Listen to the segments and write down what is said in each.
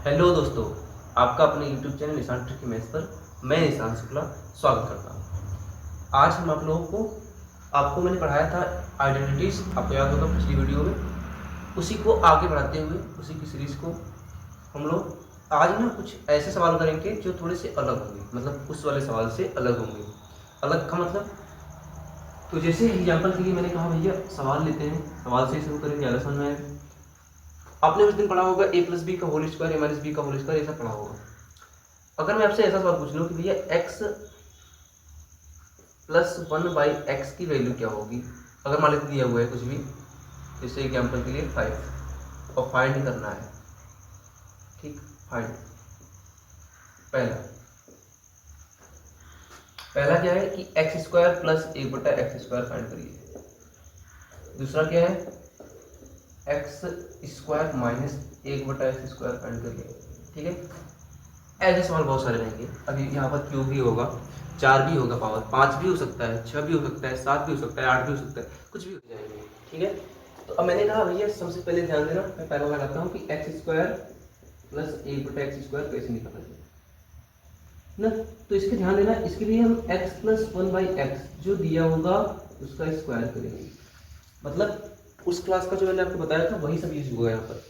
Hello दोस्तों, आपका अपने यूट्यूब चैनल निशान ट्रिक मैथ्स पर मैं निशान शुक्ला स्वागत करता हूँ। आज हम आप लोगों को आपको मैंने पढ़ाया था आइडेंटिटीज, आपको याद होगा पिछली वीडियो में, उसी को आगे बढ़ाते हुए उसी की सीरीज को हम लोग आज ना कुछ ऐसे सवाल करेंगे जो थोड़े से अलग होंगे, मतलब उस वाले सवाल से अलग होंगे। अलग का मतलब, तो जैसे एग्जाम्पल के लिए मैंने कहा भैया सवाल लेते हैं, सवाल से शुरू करेंगे, ज़्यादा समझ में आएगा। आपने उस दिन पढ़ा होगा ए प्लस बी का होल स्क्वायर, ए माइनस बी का होल स्क्वायर, ऐसा पढ़ा होगा। अगर मैं आपसे ऐसा सवाल पूछ लूँ कि भैया x प्लस 1/x की वैल्यू क्या होगी, अगर मान लेते दिया हुआ है कुछ भी, जैसे एग्जाम्पल के लिए 5 और फाइंड करना है, ठीक, फाइंड। पहला पहला क्या है कि x square plus 1/x² find करिए। दूसरा क्या है, x square minus 1/x² find करिए। ठीक है, ऐसे सवाल बहुत सारे रहेंगे। अभी यहाँ पर क्यूब भी होगा, 4 भी होगा, पावर 5 भी हो सकता है, 6 भी हो सकता है, 7 भी हो सकता है, 8 भी हो सकता है, कुछ भी हो जाएंगे। ठीक है, तो अब मैंने कहा भैया सबसे पहले ध्यान देना, मैं पहला लगाता हूँ कि एक्स स्क्वायर प्लस 1/x² कैसे निकाला जाए ना। तो इसके ध्यान देना, इसके लिए हम x प्लस 1/x जो दिया होगा उसका स्क्वायर करेंगे। मतलब उस क्लास का जो मैंने आपको बताया था वही सब यूज हुआ यहाँ पर।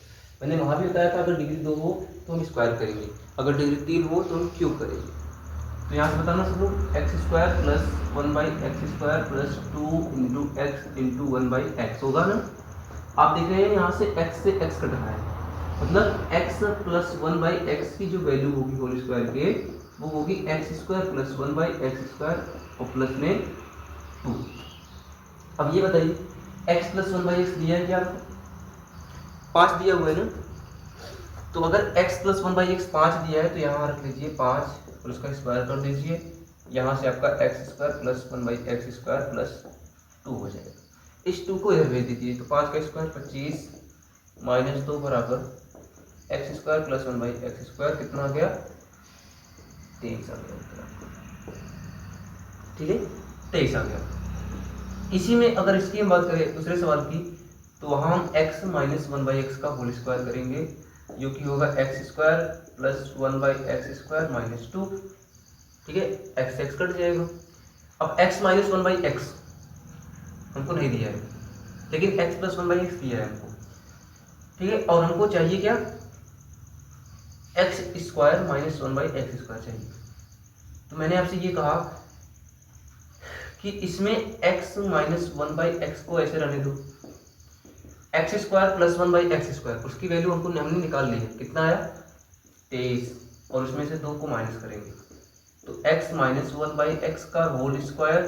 मैंने वहाँ भी बताया था अगर डिग्री 2 हो तो हम स्क्वायर करेंगे, अगर डिग्री 3 हो तो हम क्यूब करेंगे। तो यहाँ से बताना शुरू, x square plus 1/x² plus 2 into x into 1/x होगा ना। आप देख रहे हैं यहाँ से x से x कट रहा है, मतलब x प्लस 1/x की जो वैल्यू होगी होल स्क्वायर के, वो होगी एक्स स्क्वायर प्लस 1/x² और प्लस में 2। अब ये बताइए x प्लस 1/x दिया है क्या आपको, 5 दिया हुआ है ना। तो अगर x प्लस 1/x 5 दिया है तो यहाँ रख लीजिए 5 और उसका स्क्वायर कर दीजिए। यहाँ से आपका x square plus 1/x² plus 2 हो जाएगा। इस 2 को इधर भेज दीजिए, तो 5 का स्क्वायर 25 माइनस 2 बराबर एक्स स्क्वायर प्लस 1/x² कितना आ गया, 23 आ गया उत्तर। ठीक है, 23 आ गया। इसी में अगर इसकी हम बात करें दूसरे सवाल की, तो वहाँ हम x माइनस 1/x का होल स्क्वायर करेंगे, जो कि होगा x square plus 1/x² minus 2। ठीक है, x से x कट जाएगा। अब x माइनस 1/x हमको नहीं दिया है, लेकिन x प्लस 1/x दिया है हमको। ठीक है, और हमको चाहिए क्या, एक्स स्क्वायर माइनस 1/x² चाहिए। तो मैंने आपसे ये कहा कि इसमें x माइनस 1/x को ऐसे रहने दो, एक्स स्क्वायर प्लस 1/x², उसकी वैल्यू हमने निकाल ली है, कितना आया 23, और उसमें से 2 को माइनस करेंगे तो x माइनस 1/x का होल स्क्वायर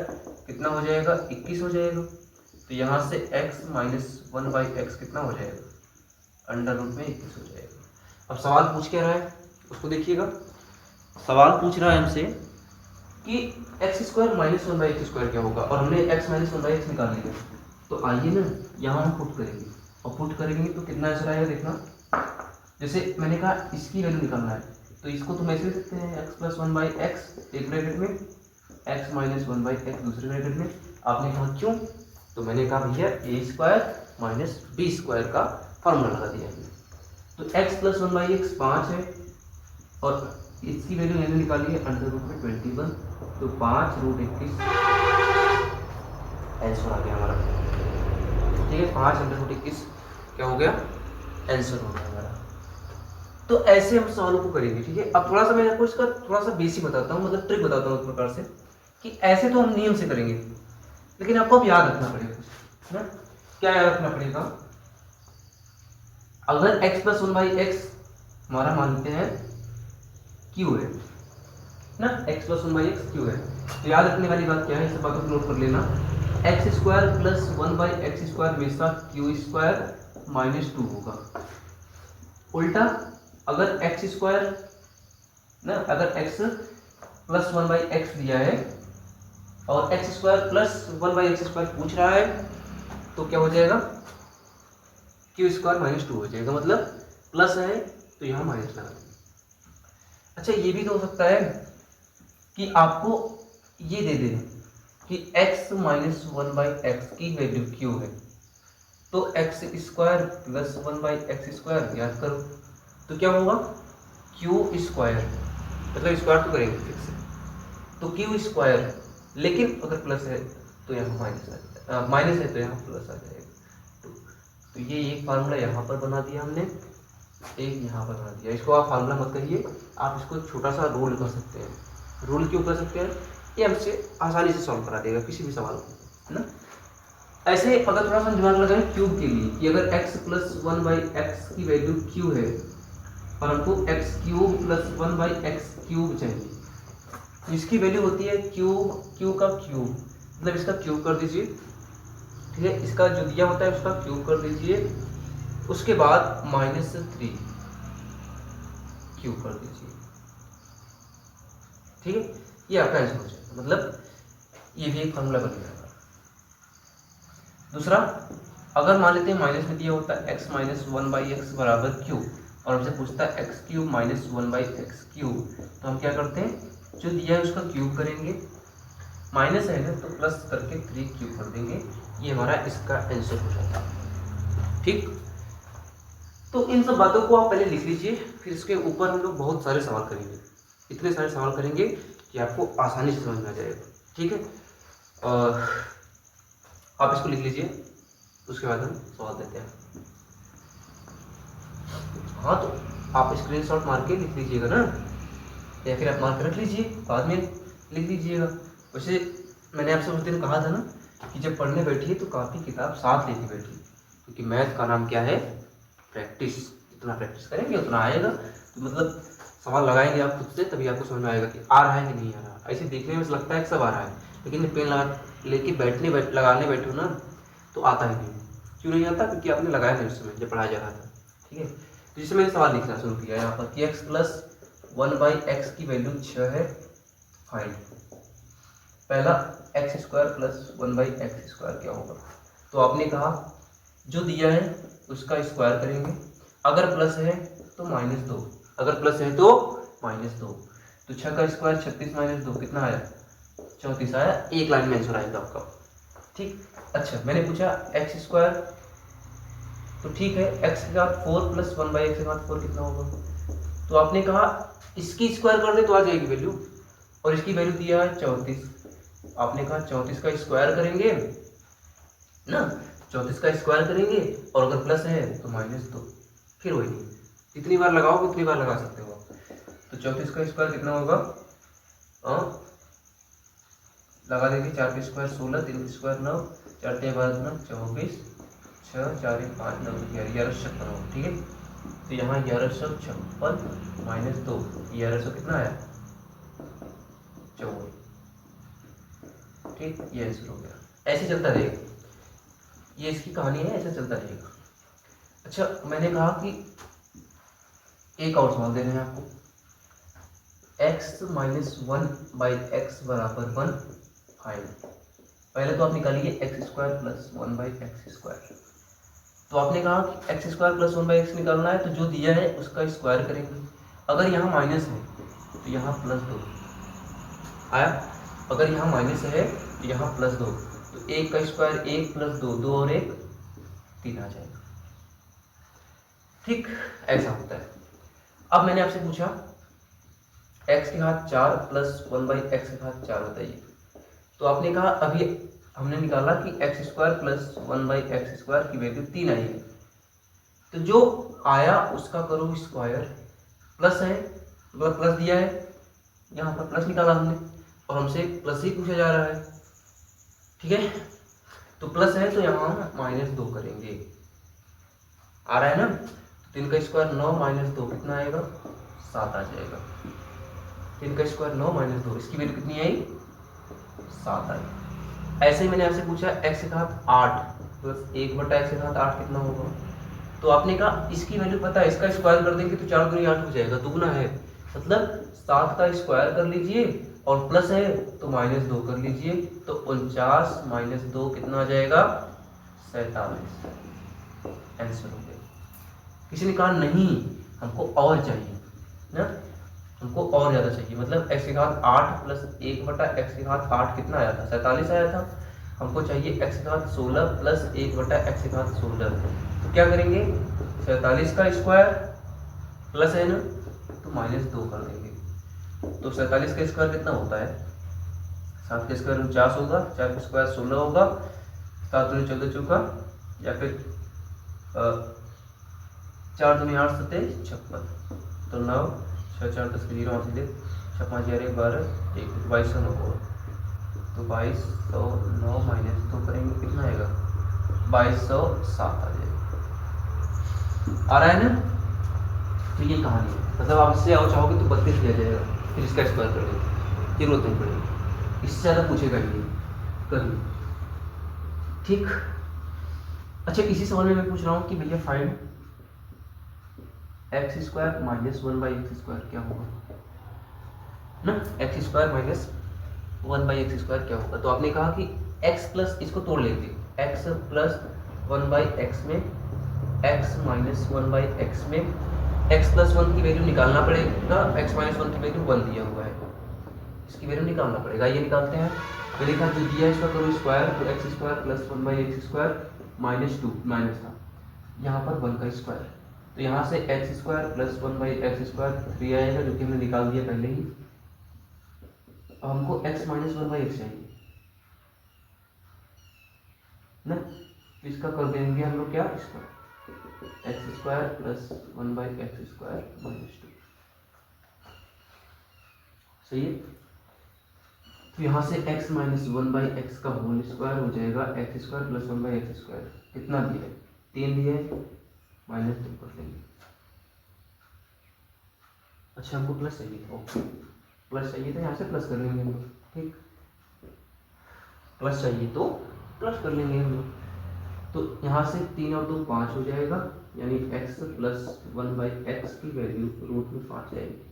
कितना हो जाएगा, 21 हो जाएगा। तो यहाँ से x माइनस 1/x कितना हो जाएगा, अंडर रूट में 21 हो जाएगा। अब सवाल पूछ क्या रहा है उसको देखिएगा। सवाल पूछ रहा है हमसे कि एक्स स्क्वायर माइनस 1/x² क्या होगा, और हमने x माइनस 1/x निकाल लिया। तो आइए ना यहाँ हम पुट करेंगे, और पुट करेंगे तो कितना आंसर आएगा देखना। जैसे मैंने कहा इसकी वैल्यू निकालना है, तो इसको तुम ऐसे लिख सकते हैं x प्लस 1/x एक ब्रैकेट में, x माइनस 1/x दूसरे ब्रैकेट में। आपने कहा क्यों, तो मैंने कहा भैया ए स्क्वायर माइनस बी स्क्वायर का फॉर्मूला लगा दिया है। तो x प्लस 1/x 5 है, और इसकी वैल्यू निकाली है अंडर रूट में 21, तो 5 रूट 21 आंसर आ गया हमारा। ठीक है, 5 अंडर रूट 21 क्या हो गया, आंसर हो गया हमारा। तो ऐसे हम सवालों को करेंगे। ठीक है, अब थोड़ा सा मैं आपको इसका थोड़ा सा बेसिक बताता हूँ, मतलब ट्रिक बताता हूँ इस प्रकार से कि ऐसे तो हम नियम से करेंगे, लेकिन आपको अब याद रखना पड़ेगा कुछ ना। क्या याद रखना पड़ेगा, अगर x प्लस 1/x हमारा मानते हैं क्यू है ना, x प्लस 1/x क्यू है, तो याद रखने वाली बात क्या है, इस बात को नोट कर लेना, एक्स स्क्वायर प्लस 1/x² हमेशा क्यू स्क्वायर माइनस 2 होगा। उल्टा अगर एक्स स्क्वायर ना, अगर x प्लस 1/x दिया है और एक्स स्क्वायर प्लस 1/x² पूछ रहा है, तो क्या हो जाएगा, क्यू स्क्वायर माइनस 2 हो जाएगा, मतलब प्लस है तो यहाँ माइनस लगा देंगे। अच्छा ये भी तो हो सकता है कि आपको ये दे दे कि x माइनस 1/x की वैल्यू क्यू है, तो एक्स स्क्वायर प्लस 1/x² याद करो, तो क्या होगा क्यू स्क्वायर, मतलब स्क्वायर तो करेंगे फिक्स है, तो क्यू स्क्वायर, लेकिन अगर प्लस है तो यहाँ माइनस आ जाएगा, माइनस है तो यहाँ प्लस आ जाएगा। तो ये एक फार्मूला यहाँ पर बना दिया हमने, एक यहाँ पर बना दिया। इसको आप फार्मूला मत करिए, आप इसको छोटा सा रूल कर सकते हैं। रूल क्यों कर सकते हैं? ये हमसे आसानी से सॉल्व करा देगा किसी भी सवाल को, है ना। ऐसे अगर थोड़ा सा दिमाग लगाएं क्यूब के लिए, कि अगर x प्लस 1/x की वैल्यू q है और हमको x cube plus 1/x cube चाहिए, इसकी वैल्यू होती है क्यू का क्यूब, मतलब इसका क्यूब कर दीजिए, ठीक है। इसका जो दिया होता है उसका क्यूब कर दीजिए, उसके बाद -3 क्यूब कर दीजिए, ठीक है। ये आपका आंसर हो जाएगा, मतलब ये भी एक फॉर्मूला बन जाएगा। दूसरा, अगर मान लेते हैं माइनस में दिया होता है x माइनस 1/x बराबर क्यू, और हमसे पूछता है x cube minus 1/x cube, तो हम क्या करते हैं, जो दिया है उसका क्यूब करेंगे, माइनस है ना तो प्लस करके 3 क्यूब कर देंगे, ये हमारा इसका आंसर हो जाता है, ठीक। तो इन सब बातों को आप पहले लिख लीजिए, फिर इसके ऊपर हम लोग बहुत सारे सवाल करेंगे, इतने सारे सवाल करेंगे कि आपको आसानी से समझ में आ जाएगा, ठीक है। और आप इसको लिख लीजिए, उसके बाद हम सवाल देते हैं। हाँ, तो आप स्क्रीनशॉट मार के लिख लीजिएगा ना, या फिर आप मार के रख लीजिए, बाद में लिख लीजिएगा। वैसे मैंने आपसे उस दिन कहा था ना कि जब पढ़ने बैठिए तो काफ़ी किताब साथ लेके बैठिए, क्योंकि मैथ का नाम क्या है, प्रैक्टिस। जितना प्रैक्टिस करेंगे उतना आएगा, तो मतलब सवाल लगाएंगे आप खुद से, तभी आपको समझ में आएगा कि आ रहा है कि नहीं आ रहा। ऐसे देखने में लगता है कि सब आ रहा है, लेकिन पेन लगा लेके लगाने बैठो ना तो आता ही नहीं। क्यों नहीं आता? क्योंकि आपने लगाया नहीं उस समय जब पढ़ाया जा रहा था, ठीक है। तो जिससे मैंने सवाल लिखना शुरू किया यहाँ पर कि x प्लस 1/x की वैल्यू 6 है, फाइंड। पहला x square plus 1/x square क्या होगा, तो आपने कहा जो दिया है उसका स्क्वायर करेंगे, अगर प्लस है तो -2, अगर प्लस है तो -2, तो 6 का स्क्वायर 36 - 2 कितना आया, 34 आया। एक लाइन में आंसर आएगा आपका, ठीक। अच्छा, मैंने पूछा x स्क्वायर, तो ठीक है, x के साथ 4 प्लस 1/x के साथ 4 कितना होगा, तो आपने कहा इसकी स्क्वायर कर दे तो आ जाएगी वैल्यू, और इसकी वैल्यू दिया है 34, आपने कहा 34 का स्क्वायर करेंगे ना, 34 का स्क्वायर करेंगे, और अगर प्लस है तो -2, फिर वही जितनी बार लगाओ उतनी बार लगा सकते हो आप। तो 34 का स्क्वायर कितना होगा, लगा देंगे, 4 का स्क्वायर 16, 3 का स्क्वायर 9, 4 × 12 24, 6 4 1 5 9 1156 होगा, ठीक है। तो यहाँ 1156 -2, 1100 कितना आया, 54, ठीक। ये आंसर हो गया। ऐसे चलता रहेगा, ये इसकी कहानी है, ऐसे चलता रहेगा। अच्छा, मैंने कहा कि एक और सवाल देना है आपको, x माइनस 1/x बराबर 1 फाइंड। पहले तो आप निकालिए x square plus 1/x square, तो आपने कहा कि x स्क्वायर प्लस 1/x निकालना है, तो जो दिया है उसका स्क्वायर करेंगे, अगर यहाँ माइनस है तो यहाँ +2 आया, अगर यहाँ माइनस है तो यहाँ +2, तो 1 का स्क्वायर 1 + 2 2 और 1 3 आ जाएगा, ठीक। ऐसा होता है। अब मैंने आपसे पूछा x के घात 4 प्लस 1/x के घात 4 बताइए, तो आपने कहा अभी हमने निकाला कि x square plus 1/x square की वैल्यू 3 आएगी, तो जो आया उसका करो स्क्वायर, प्लस है मतलब प्लस दिया है, यहाँ पर प्लस निकाला हमने, और हमसे प्लस ही पूछा जा रहा है, ठीक है। तो प्लस है तो यहाँ -2 करेंगे, आ रहा है ना, 3 का स्क्वायर 9 -2 कितना आएगा, 7 आ जाएगा। 3 का स्क्वायर 9 -2, इसकी वैल्यू कितनी आई, 7 आई। ऐसे ही मैंने आपसे पूछा x के घात 8 प्लस 1/x के घात 8 कितना होगा, तो आपने कहा इसकी वैल्यू पता है, इसका स्क्वायर कर देंगे तो 4 दूनी 8 हो जाएगा, दुगुना है, मतलब 7 का स्क्वायर कर लीजिए, और प्लस है तो -2 कर लीजिए, तो 49 - 2 कितना आ जाएगा, 47। आंसर हो गया। किसी ने कहा नहीं हमको और चाहिए ना, हमको और ज़्यादा चाहिए, मतलब x के घात 8 प्लस 1/x के घात 8 कितना आया था, 47 आया था, हमको चाहिए x के घात 16 प्लस 1/x के घात 16, तो क्या करेंगे, 47 का स्क्वायर प्लस है ना, तो -2 कर देंगे। तो 47 का स्क्वायर कितना होता है? 7 का स्क्वायर 49 होगा, 4 का स्क्वायर 16 होगा, 7 दूनी 14 चौका, या फिर 4 दूनी 8 7 56, तो 9 6 4 10 के 0 सीधे 6 5 11 12 1 2209 होगा। तो 2209 -2 करेंगे कितना आएगा? 2207 आ जाएगा। आ रहा है ना? तो ये कहानी है, मतलब आप इससे और चाहोगे तो 32 दिया जाएगा, फिर इसका स्क्वायर कर देंगे, जरूरत नहीं पड़ेगी, इससे ज़्यादा पूछेगा ही नहीं कभी। ठीक। अच्छा, इसी सवाल में मैं पूछ रहा हूँ कि भैया find x square minus 1/x² क्या होगा ना? x स्क्वायर माइनस 1/x² क्या होगा? तो आपने कहा कि x प्लस, इसको तोड़ लेते, x प्लस 1/x में x माइनस 1/x में x प्लस 1 की वैल्यू निकालना पड़ेगा, x माइनस 1 की वैल्यू 1 दिया हुआ है, इसकी वैल्यू निकालना पड़ेगा। ये निकालते हैं। मैंने कहा जो दिया है इसका करो स्क्वायर, तो x square plus 1/x² -2 minus था, यहाँ पर 1 का स्क्वायर, तो यहाँ से x स्क्वायर प्लस 1/x² 3 आएगा, जो कि हमने निकाल दिया पहले ही। अब हमको x माइनस 1/x चाहिए ना, इसका कर देंगे हम लोग क्या, square, x square plus 1/x² -2, सही है। तो यहाँ से x माइनस 1/x का होल स्क्वायर हो जाएगा x स्क्वायर प्लस 1/x², कितना दिया है? 3 दिया है, -2 कर लेंगे। अच्छा, हमको प्लस चाहिए था, ओके, प्लस चाहिए था, यहाँ से प्लस कर लेंगे हम लोग, ठीक, प्लस चाहिए तो प्लस कर लेंगे हम लोग। तो यहाँ से 3 और 2 5 हो जाएगा, यानी x प्लस 1/x की वैल्यू रूट में 5 आएगी।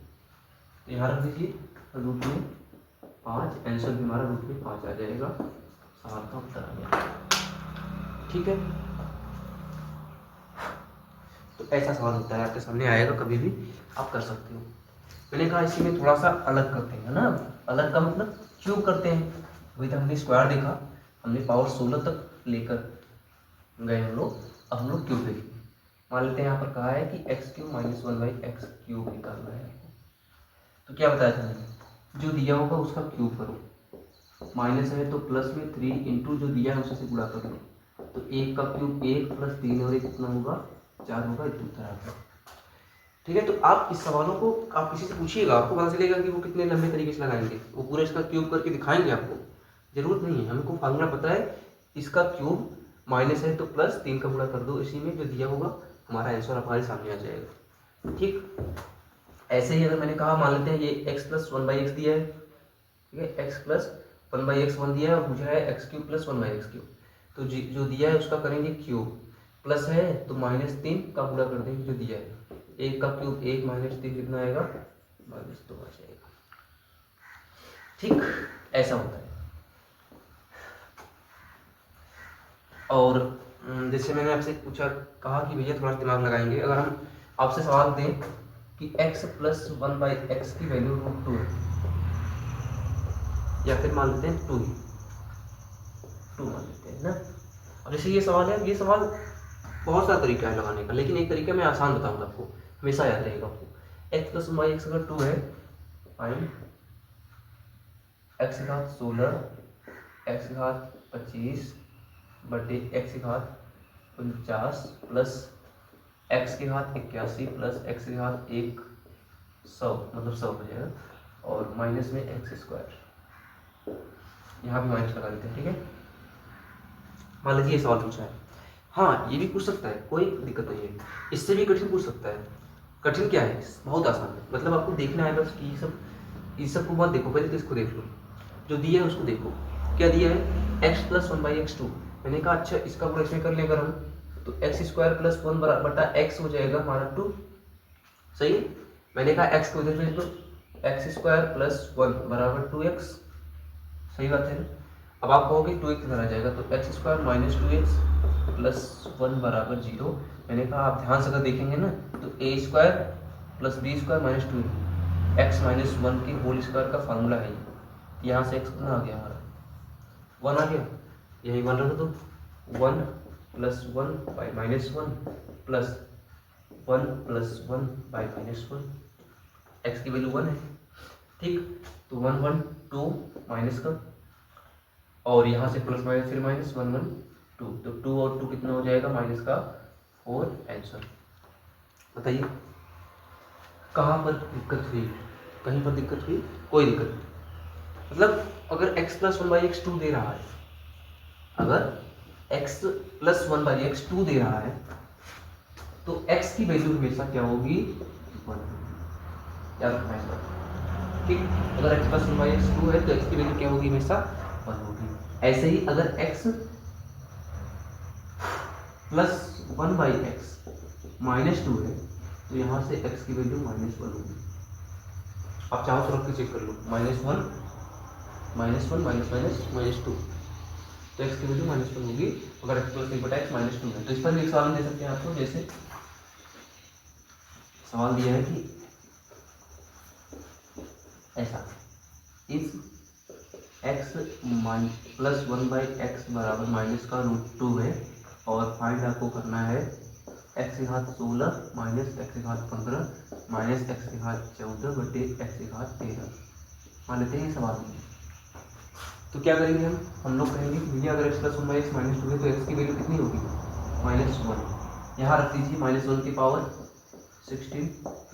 तो यहाँ रख दीजिए रूट में 5, आंसर भी हमारा रूट में 5 आ जाएगा, सवाल का उत्तर आ गया। ठीक है, तो ऐसा सवाल होता है, आपके सामने आएगा, कभी भी आप कर सकते हो। मैंने कहा इसी में थोड़ा सा अलग करते हैं ना, अलग का मतलब क्यूब करते हैं। वही तो हमने स्क्वायर देखा, हमने पावर 16 तक लेकर गए हम लोग, अब हम लोग क्यूब देखेंगे। मान लेते हैं यहाँ पर कहा है कि x³ माइनस 1/x³ निकालना है आपको। तो क्या बताया था मैंने, जो दिया होगा उसका क्यूब करो, माइनस है तो प्लस में 3 इंटू जो दिया है उसी से गुणा कर लो, तो 1 का क्यूब 1 प्लस 3 और 1 कितना होगा, 4 होगा, इतना उत्तर आ गया। ठीक है, तो आप इस सवालों को आप किसी से पूछिएगा, आपको पता चलेगा कि वो कितने लंबे तरीके से लगाएंगे, वो पूरा इसका क्यूब करके दिखाएंगे आपको। जरूरत नहीं है, हमको फार्मूला पता है, इसका क्यूब माइनस है तो प्लस 3 का गुणा कर दो इसी में, जो दिया होगा हमारा आंसर हमारे सामने आ जाएगा। ठीक, ऐसे ही अगर मैंने कहा, मान लेते हैं ये x प्लस 1/x दिया है, ठीक है, x प्लस 1/x 1 दिया है, और पूछा है x³ प्लस 1/x³, तो जो दिया है उसका करेंगे क्यूब, प्लस है तो -3 का गुणा कर देंगे जो दिया है, 1 का क्यूब 1 -3 कितना आएगा, -2 आ जाएगा। ठीक, ऐसा होता है। और जैसे मैंने आपसे पूछा, कहा कि भैया थोड़ा दिमाग लगाएंगे, अगर हम आपसे सवाल दें कि x प्लस 1/x की वैल्यू √2 है, या फिर मान लेते हैं 2 मान लेते हैं ना। अब जैसे ये सवाल है, ये सवाल बहुत सारा तरीका है लगाने का, लेकिन एक तरीका मैं आसान बताऊंगा आपको, हमेशा याद रहेगा आपको। x प्लस 1/x अगर 2 है, फाइंड x की घात 16 x की घात 25 बटे x की घात 49 प्लस x की घात 81 प्लस x की घात 100, मतलब 100 हो जाएगा, और माइनस में x², यहाँ भी माइनस लगा देते हैं। ठीक है, मान लीजिए ये सवाल पूछा है, हाँ ये भी पूछ सकता है, कोई दिक्कत नहीं है, इससे भी कठिन पूछ सकता है। कठिन क्या है, बहुत आसान है, मतलब आपको देखना है बस कि ये सब को मत देखो, पहले तो इसको देख लो, जो दिया है उसको देखो। क्या दिया है, x प्लस 1/x², मैंने कहा अच्छा इसका गुणा इसमें कर लें अगर हम, तो x² प्लस 1 बटा x हो जाएगा हमारा 2, सही। मैंने कहा x को इधर भेज दो, x² प्लस 1 बराबर 2x, सही बात है ना। अब आप कहोगे 2x इधर आ जाएगा, तो x² माइनस 2x प्लस 1 बराबर 0। मैंने कहा आप ध्यान से अगर देखेंगे ना, तो a² plus b² minus 2 x minus 1 के होल स्क्वायर का फार्मूला है ये। यहाँ से x कितना आ गया हमारा, 1 आ गया, यही 1 रख दो, 1 plus 1 by minus 1 plus 1 plus 1 by minus 1, x की वैल्यू 1 है, ठीक। तो 1 1 2 माइनस का, और यहाँ से प्लस माइनस फिर माइनस 1 1 2, तो 2 और 2 कितना हो जाएगा माइनस का 4 आंसर। बताइए कहाँ पर दिक्कत हुई? कहीं पर दिक्कत हुई? कोई दिक्कत नहीं। मतलब अगर x प्लस 1/x 2 दे रहा है, अगर x प्लस 1/x 2 दे रहा है तो x की वैल्यू हमेशा क्या होगी? 1। याद रखना इस बात, ठीक। अगर x प्लस 1/x 2 है तो x की वैल्यू क्या होगी? हमेशा 1 होगी। ऐसे ही अगर x प्लस 1/x-2 है तो यहाँ से x की वैल्यू -1 होगी। आप चाहो तो रख के चेक कर लो, -1 -2, तो x की वैल्यू -1 होगी अगर x प्लस 1/x -2 है। तो इस पर भी एक सवाल दे सकते हैं आपको, जैसे सवाल दिया है कि ऐसा, इफ x प्लस 1/x बराबर माइनस का √2 है और फाइंड आपको करना है x की घात 16 माइनस x की घात 15 माइनस x की घात 14 बटे x की घात 13। मान लेते हैं सवाल में, तो क्या करेंगे हम लोग कहेंगे भैया अगर x प्लस 1/x -2 है तो x की वैल्यू कितनी होगी? -1। यहाँ रख दीजिए -1 की पावर 16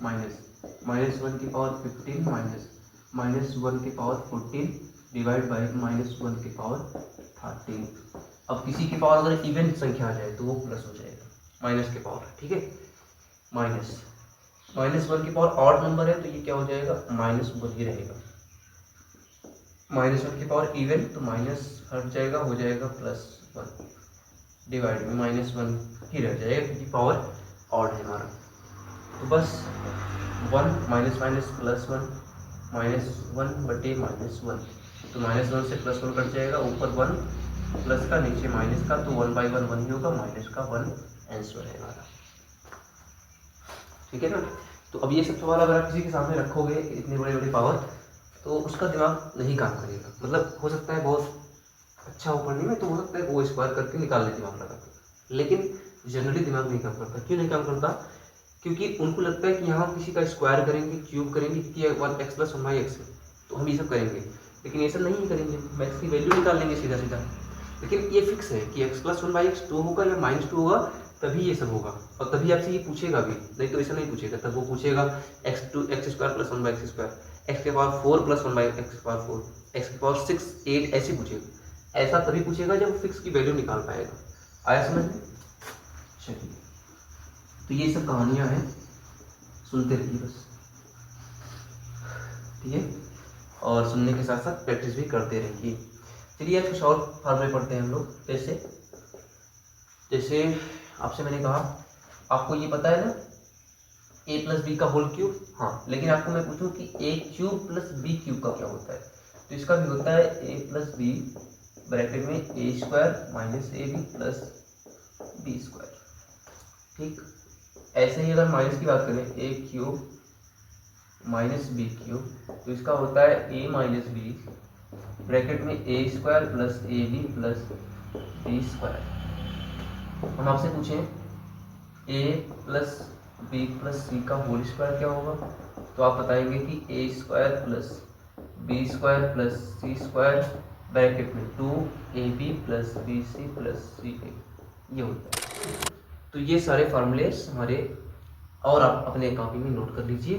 माइनस -1 की पावर 15 -1 की पावर 14 डिवाइड बाई -1 की पावर 13। अब किसी की पावर अगर इवन संख्या आ जाए तो वो प्लस हो जाएगा, माइनस के पावर, ठीक है। -1 की पावर ऑड नंबर है तो ये क्या हो जाएगा? -1 ही रहेगा। -1 की पावर इवन तो माइनस हट जाएगा, हो जाएगा +1 डिवाइड में -1 ही रह जाएगा क्योंकि पावर ऑड है हमारा। तो बस 1 माइनस +1 -1 बटे -1, तो -1 से +1 कट जाएगा, ऊपर 1 प्लस का नीचे माइनस का, तो 1/1 1 ही होगा, माइनस का 1 आंसर है हमारा, ठीक है ना। तो अब ये सब सवाल अगर आप किसी के सामने रखोगे इतने बड़े बड़े पावर तो उसका दिमाग नहीं काम करेगा। मतलब हो सकता है बहुत अच्छा हो पढ़ने में, तो हो सकता है वो स्क्वायर करके निकाल ले दिमाग लगा के, लेकिन जनरली दिमाग नहीं काम करता। क्यों नहीं काम करता? क्योंकि उनको लगता है कि यहाँ किसी का स्क्वायर करेंगे, क्यूब करेंगे, कि x प्लस 1/x है तो हम ये सब करेंगे, लेकिन ये सब नहीं करेंगे, हम x की वैल्यू निकाल लेंगे सीधा सीधा। लेकिन ये फिक्स है कि x प्लस 1/x 2 होगा या -2 होगा, तभी ये सब होगा, और तभी आपसे ये पूछेगा भी, नहीं तो ऐसा नहीं पूछेगा। तब वो पूछेगा x² प्लस 1/x², x के पावर 4 प्लस 1/x के पावर 4, x के पावर 6 8 ऐसे पूछेगा। ऐसा तभी पूछेगा जब फिक्स की वैल्यू निकाल पाएगा। आया समझ में? चलिए, तो ये सब कहानियां हैं, सुनते रहिए बस, ठीक है, और सुनने के साथ साथ प्रैक्टिस भी करते रहिए। चलिए आज कुछ और फार्मूले पढ़ते हैं हम लोग। जैसे आपसे मैंने कहा आपको ये पता है ना a प्लस बी का होल क्यूब, हाँ, लेकिन आपको मैं पूछूं कि a cube plus B cube का क्या होता है, तो इसका भी होता है a प्लस बी ब्रैकेट में a² माइनस ए बी प्लस b², ठीक। ऐसे ही अगर माइनस की बात करें a cube minus B cube, तो इसका होता है a माइनस बी ब्रैकेट में a² प्लस ए बी प्लस b²। हम आपसे पूछें a प्लस बी प्लस सी का होल स्क्वायर क्या होगा, तो आप बताएंगे कि a² plus b² plus c² bracket में 2ab plus bc plus ca, ये होता है। तो ये सारे फार्मूले हमारे, और आप अपने कॉपी में नोट कर लीजिए,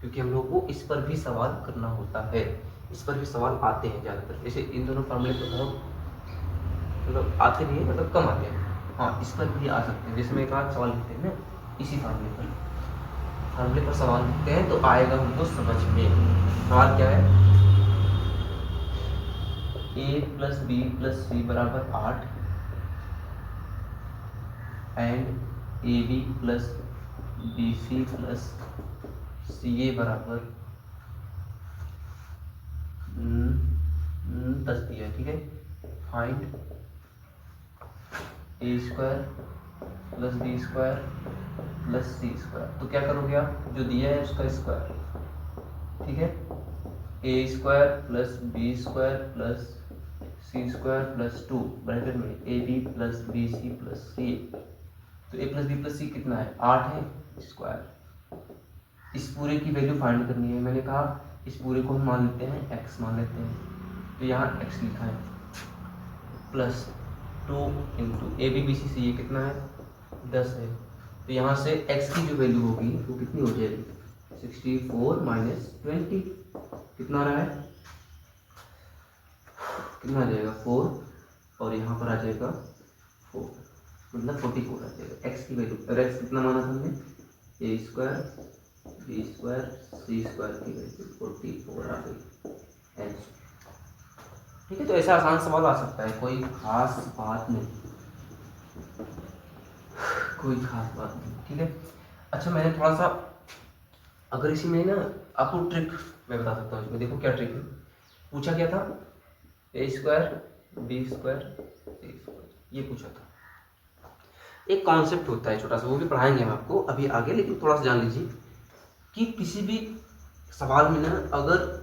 क्योंकि हम लोग को इस पर भी सवाल करना होता है, इस पर भी सवाल आते हैं ज़्यादातर। जैसे इन दोनों फार्मूले तो बहुत मतलब आते नहीं है, मतलब कम आते हैं, हाँ इस पर भी आ सकते हैं। जैसे मैं कहा सवाल लिखते हैं ना, इसी फार्मूले पर सवाल लिखते हैं तो आएगा हमको समझ में। सवाल क्या है? a plus b plus c बराबर 8 and a b plus b c plus c a बराबर 10 दिया, ठीक है। Find a² plus b² plus c²। तो क्या करोगे आप, जो दिया है उसका स्क्वायर, ठीक है। a² plus b² plus c² plus 2 bracket में ab plus bc plus c। तो a प्लस बी प्लस सी कितना है? 8 है, स्क्वायर इस पूरे की वैल्यू फाइंड करनी है। मैंने कहा इस पूरे को हम मान लेते हैं x मान लेते हैं, तो यहाँ x लिखा है plus 2 into a b b c c, ये कितना है 10 है। तो यहाँ से x की जो वैल्यू होगी वो कितनी हो जाएगी 64 माइनस 20, कितना आ रहा है, कितना आ जाएगा 4, और यहाँ पर आ जाएगा 4, मतलब 44 आ जाएगा x की वैल्यू। और x कितना माना था हमने, ए स्क्वायर बी स्क्वायर सी स्क्वायर की वैल्यू 44 आ गई एच। ठीक है, तो ऐसा आसान सवाल आ सकता है, कोई खास बात नहीं, कोई खास बात नहीं। ठीक है, अच्छा मैंने थोड़ा सा, अगर इसी में ना आपको ट्रिक मैं बता सकता हूँ इसमें, देखो क्या ट्रिक है। पूछा क्या था, ए स्क्वायर बी स्क्वायर सी स्क्वायर, ये पूछा था। एक कॉन्सेप्ट होता है छोटा सा, वो भी पढ़ाएंगे हम आपको अभी आगे, लेकिन थोड़ा सा जान लीजिए कि किसी भी सवाल में ना अगर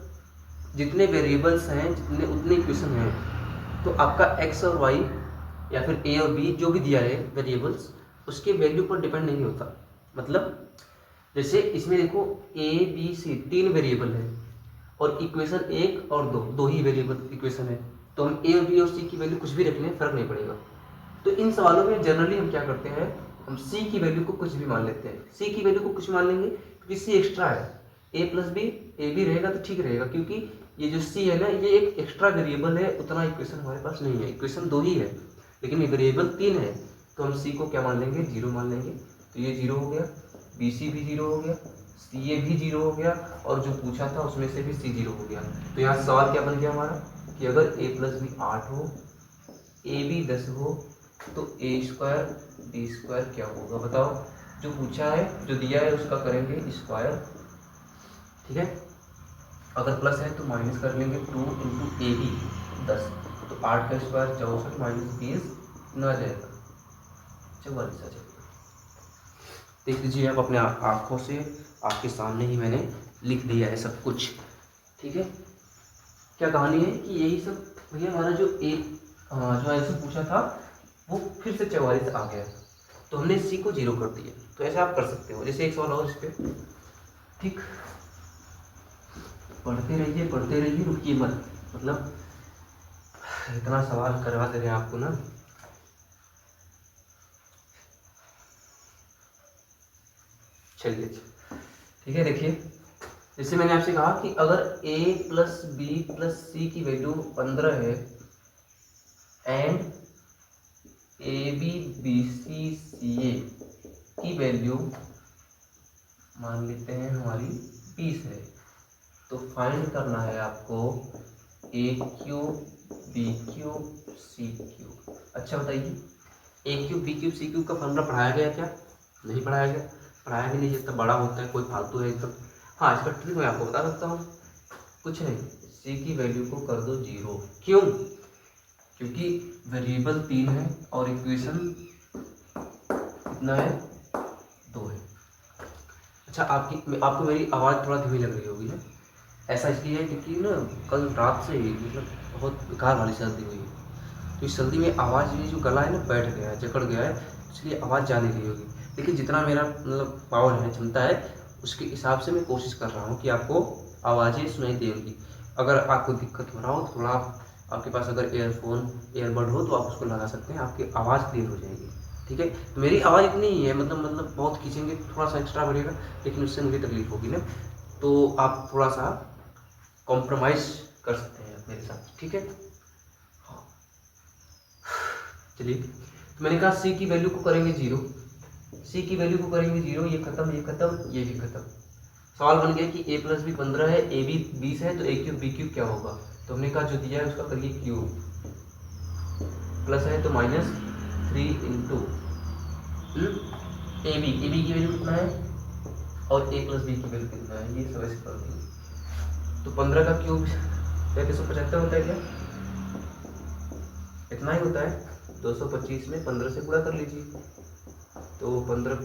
जितने वेरिएबल्स हैं जितने उतने इक्वेशन हैं, तो आपका एक्स और वाई या फिर ए और बी जो भी दिया है वेरिएबल्स, उसके वैल्यू पर डिपेंड नहीं होता। मतलब जैसे इसमें देखो ए बी सी 3 वेरिएबल है और इक्वेशन 1 और 2 दो ही वेरिएबल इक्वेशन है, तो हम ए और बी और सी की वैल्यू कुछ भी रख लें फर्क नहीं पड़ेगा। तो इन सवालों में जनरली हम क्या करते हैं, हम सी की वैल्यू को कुछ भी मान लेते हैं। सी की वैल्यू को कुछ मान लेंगे क्योंकि सी एक्स्ट्रा है, ए प्लस बी ए बी रहेगा तो ठीक रहेगा, क्योंकि ये जो सी है ना ये एक एक्स्ट्रा वेरिएबल है, उतना इक्वेशन हमारे पास नहीं है, इक्वेशन 2 ही है लेकिन ये वेरिएबल 3 है, तो हम सी को क्या मान लेंगे 0 मान लेंगे। तो ये 0 हो गया, बी सी भी 0 हो गया, सी ए भी 0 हो गया, और जो पूछा था उसमें से भी सी 0 हो गया। तो यहाँ सवाल क्या बन गया हमारा कि अगर ए प्लस बी 8 हो, ए बी 10 हो, तो ए स्क्वायर बी स्क्वायर क्या होगा बताओ। जो पूछा है जो दिया है उसका करेंगे स्क्वायर। ठीक है, अगर प्लस है तो माइनस कर लेंगे 2 इंटू ए बी 10, तो 8 का स्क्वायर 64 माइनस 20 कितना आ जाएगा 44 आ जाएगा। देख लीजिए आप अपने आँखों से, आपके सामने ही मैंने लिख दिया है सब कुछ। ठीक है, क्या कहानी है कि यही सब भैया हमारा जो जो आंसर पूछा था वो फिर से 44 आ गया, तो हमने सी को 0 कर दिया। तो ऐसा आप कर सकते हो। जैसे एक सवाल और इस पर, ठीक, पढ़ते रहिए रुकिए मत, मतलब इतना सवाल करवा दे रहे हैं आपको ना। चलिए ठीक है, देखिए जैसे मैंने आपसे कहा कि अगर a plus b plus c की वैल्यू 15 है and a b b c c a की वैल्यू मान लेते हैं हमारी 20 है, तो फाइंड करना है आपको ए cube B cube C cube. अच्छा बताइए, ए cube B cube C cube का फॉर्मूला पढ़ाया गया क्या? नहीं पढ़ाया गया, पढ़ाया भी नहीं, जितना बड़ा होता है कोई फालतू है एकदम। हाँ, इसका ट्रिक मैं आपको बता सकता हूँ, कुछ नहीं, सी की वैल्यू को कर दो 0। क्यों? क्योंकि वेरिएबल 3 है और इक्वेशन कितना है 2 है। अच्छा, आपको मेरी आवाज़ थोड़ा धीमी लग रही होगी ना, ऐसा इसलिए है क्योंकि ना कल रात से ही मतलब बहुत बेकार वाली सर्दी हुई है, तो इस सर्दी में आवाज़ ये जो गला है ना बैठ गया है, जकड़ गया है, इसलिए आवाज़ जा नहीं रही होगी। लेकिन जितना मेरा मतलब पावर है, क्षमता है, उसके हिसाब से मैं कोशिश कर रहा हूँ कि आपको आवाज़ें सुनाई देंगी। अगर आपको दिक्कत हो रहा हो तो थोड़ा आपके पास अगर ईयरबड हो तो आप उसको लगा सकते हैं, आपकी आवाज़ क्लियर हो जाएगी। ठीक है, तो मेरी आवाज़ इतनी ही है, मतलब बहुत खींचेंगे थोड़ा सा एक्स्ट्रा बढ़ेगा, लेकिन उससे मुझे तकलीफ होगी ना, तो आप थोड़ा सा कॉम्प्रोमाइज़ कर सकते हैं मेरे साथ। ठीक है, हाँ चलिए, तो मैंने कहा सी की वैल्यू को करेंगे 0, सी की वैल्यू को करेंगे 0, ये खत्म ये खत्म ये भी खत्म। सवाल बन गया कि a प्लस बी 15 है, ए बी 20 है, तो ए क्यूब बी क्यूब क्या होगा। तो हमने कहा जो दिया है उसका करिए क्यूब, प्लस है तो माइनस 3 इंटू ए बी की वैल्यू कितना है और ए प्लस बी की वैल्यू कितना है, ये सब ऐसे कर देंगे। तो 15 का क्यूब 375 होता है क्या? इतना ही होता है, 225 में 15 से गुणा कर लीजिए, तो 15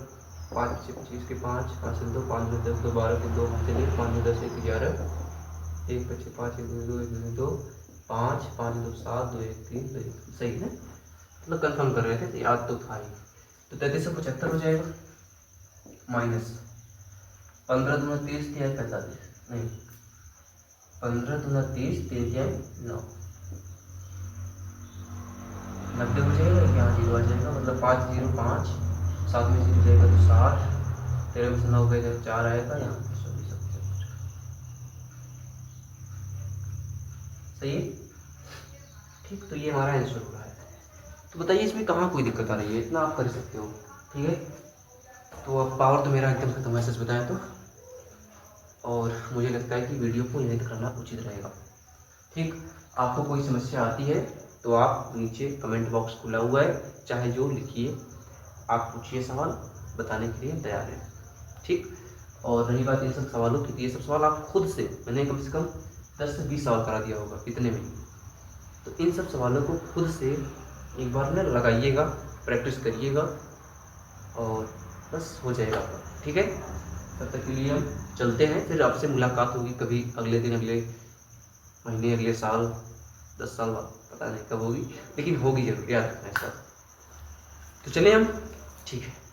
5 से 25 के 5 5 से 2 5 में 10 2 12 के 2 हाथ चलिए 5 में 10 1 11 1 बचे 5 1 2 1 2 5 5 2 7 2 1 3 2 1, सही है, मतलब कंफर्म कर रहे थे तो याद तो था ही। तो 3375 हो जाएगा माइनस 15 दूना 30, 3 45, नहीं 15 दूना 30, 3 9, 90 हो जाएगा। यहाँ 0 आ जाएगा, मतलब 5 0 5, 7 में 0 जाएगा तो 60, 13 में से 9 गए 4 आएगा, यहाँ 24। सही है, ठीक। तो ये हमारा आंसर हो रहा है। तो बताइए इसमें कहाँ कोई दिक्कत आ रही है, इतना आप कर सकते हो, ठीक है। तो अब पावर तो मेरा एकदम खत्म है सच बताएं तो, और मुझे लगता है कि वीडियो को यहीं तक करना उचित रहेगा, ठीक। आपको कोई समस्या आती है तो आप नीचे कमेंट बॉक्स खुला हुआ है, चाहे जो लिखिए, आप पूछिए सवाल, बताने के लिए तैयार है, ठीक। और रही बात इन सब सवालों की, ये सब सवाल आप खुद से, मैंने कम से कम 10 से 20 सवाल करा दिया होगा इतने में, तो इन सब सवालों को खुद से एक बार में लगाइएगा, प्रैक्टिस करिएगा और बस हो जाएगा आपका, ठीक है। तब तक के लिए हम चलते हैं, फिर आपसे मुलाकात होगी कभी अगले दिन, अगले महीने, अगले साल, 10 साल बाद, पता नहीं कब होगी, लेकिन होगी जरूर, याद रखना इसका। तो चलिए हम, ठीक है।